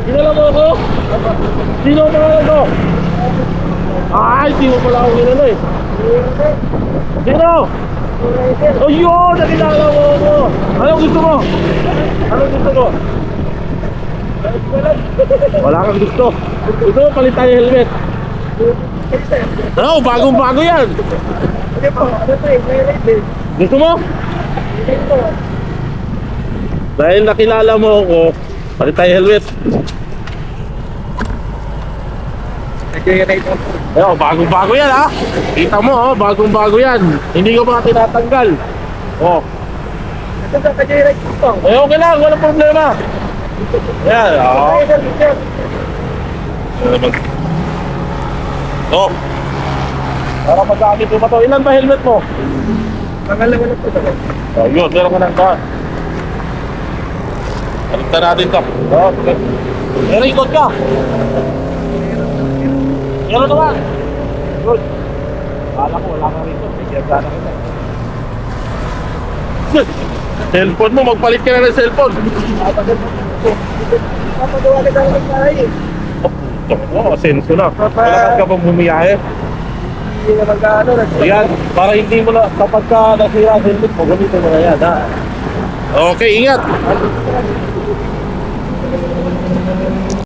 Kilala mo ako? Sino ang pangalan ko? Ay, di mo pala ako kilala eh. Sino? Oh yun, nakilala mo ako. Anong gusto mo? Anong gusto mo? Wala kang gusto. Gusto mo palit tayo helmet? Oo, bagong bago yan. Gusto mo? Dahil nakilala mo ako, palit tayo helmet. Ayun, bagong bago yan ha. Kita mo oh, bagong bago yan. Hindi ko pa tinatanggal. Oh. Eh okay lang, walang problema. Yan, oh. Oh. Para magamit mo pa to. Ilan ba helmet mo? Pangalawa na po ito. Oh, yun, meron ka ng car. Alinta natin to. Oh, okay. Meron ikot ka. Meron naman. Good. Kala ko wala ka rito. Bigyan sana kita. Cellphone mo, magpalit ka na ng cellphone. Papagawa ka ng bahay eh. Oh, asenso na. Kailangan ka pang bumiyahe. Hindi naman ka ano. Ayan, para hindi mo na, kapag ka nasira ang helmet mo, gamitin mo na yan, ha? Okay, ingat!